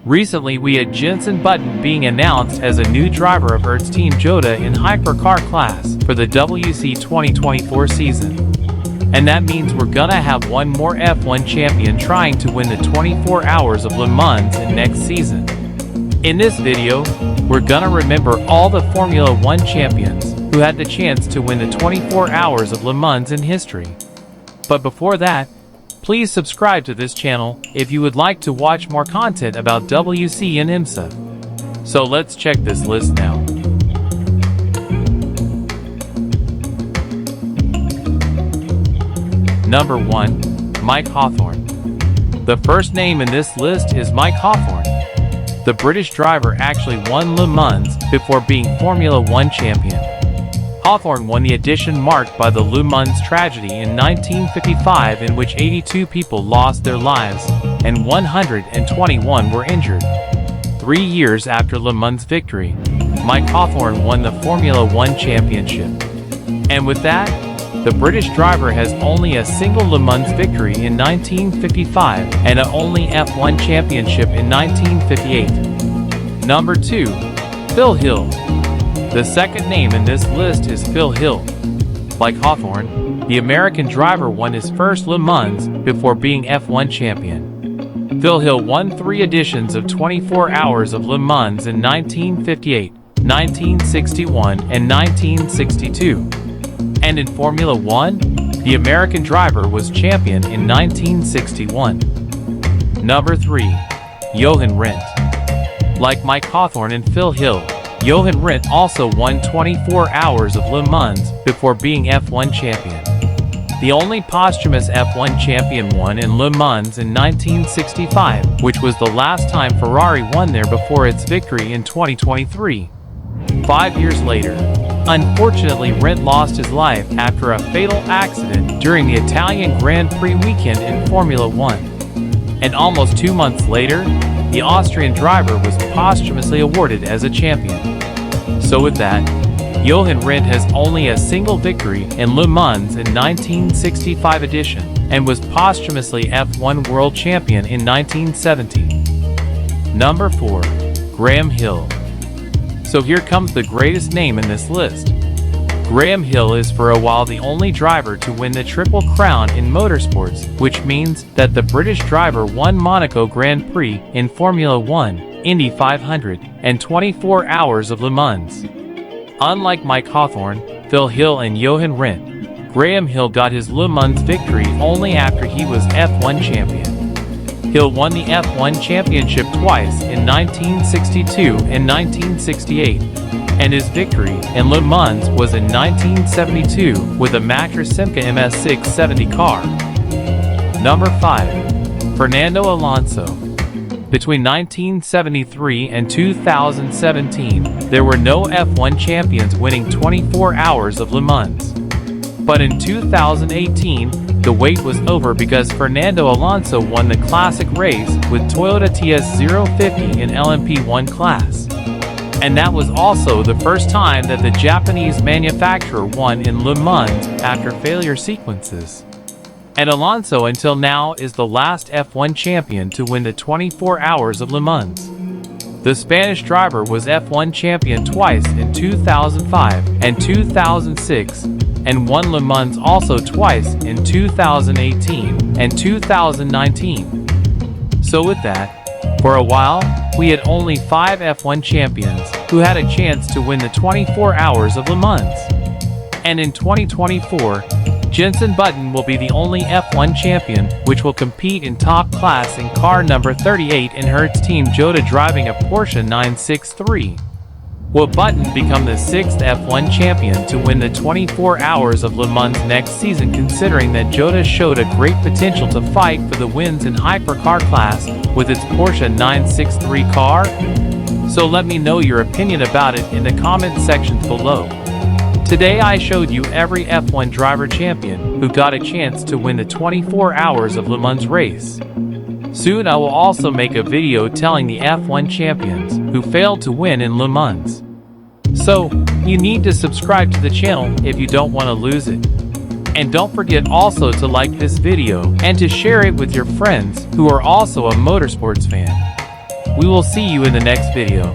Recently, we had Jenson Button being announced as a new driver of Hertz Team JOTA in Hypercar class for the WEC 2024 season. And that means we're gonna have one more F1 champion trying to win the 24 Hours of Le Mans in next season. In this video, we're gonna remember all the Formula 1 champions who had the chance to win the 24 Hours of Le Mans in history. But before that, please subscribe to this channel if you would like to watch more content about WEC and IMSA. So let's check this list now. Number 1. Mike Hawthorn. The first name in this list is Mike Hawthorn. The British driver actually won Le Mans before being Formula 1 champion. Hawthorn won the edition marked by the Le Mans tragedy in 1955, in which 82 people lost their lives and 121 were injured. 3 years after Le Mans' victory, Mike Hawthorn won the Formula 1 championship. And with that, the British driver has only a single Le Mans victory in 1955 and only F1 championship in 1958. Number 2. Phil Hill. The second name in this list is Phil Hill. Like Hawthorn, the American driver won his first Le Mans before being F1 champion. Phil Hill won 3 editions of 24 Hours of Le Mans in 1958, 1961, and 1962. And in Formula 1, the American driver was champion in 1961. Number 3. Johan Rindt. Like Mike Hawthorn and Phil Hill, Johan Rindt also won 24 Hours of Le Mans before being F1 champion. The only posthumous F1 champion won in Le Mans in 1965, which was the last time Ferrari won there before its victory in 2023. 5 years later, unfortunately, Rindt lost his life after a fatal accident during the Italian Grand Prix weekend in Formula 1. And almost 2 months later, the Austrian driver was posthumously awarded as a champion. So with that, Johan Rindt has only a single victory in Le Mans in 1965 edition and was posthumously F1 World Champion in 1970. Number 4. Graham Hill. So here comes the greatest name in this list. Graham Hill is for a while the only driver to win the Triple Crown in motorsports, which means that the British driver won Monaco Grand Prix in Formula 1, Indy 500, and 24 Hours of Le Mans. Unlike Mike Hawthorn, Phil Hill, and Johan Rindt, Graham Hill got his Le Mans victory only after he was F1 champion. Hill won the F1 championship twice in 1962 and 1968. And his victory in Le Mans was in 1972 with a Mattress Simca MS670 car. Number 5. Fernando Alonso. Between 1973 and 2017, there were no F1 champions winning 24 Hours of Le Mans. But in 2018, the wait was over because Fernando Alonso won the classic race with Toyota TS050 in LMP1 class. And that was also the first time that the Japanese manufacturer won in Le Mans after failure sequences. And Alonso until now is the last F1 champion to win the 24 Hours of Le Mans. The Spanish driver was F1 champion twice in 2005 and 2006, and won Le Mans also twice in 2018 and 2019. So with that, for a while, we had only 5 F1 champions who had a chance to win the 24 Hours of Le Mans. And in 2024, Jenson Button will be the only F1 champion which will compete in top class in car number 38 in Hertz Team JOTA driving a Porsche 963. Will Button become the 6th F1 champion to win the 24 Hours of Le Mans next season, considering that JOTA showed a great potential to fight for the wins in Hypercar class with its Porsche 963 car? So let me know your opinion about it in the comment sections below. Today I showed you every F1 driver champion who got a chance to win the 24 Hours of Le Mans race. Soon I will also make a video telling the F1 champions who failed to win in Le Mans. So, you need to subscribe to the channel if you don't want to lose it. And don't forget also to like this video and to share it with your friends who are also a motorsports fan. We will see you in the next video.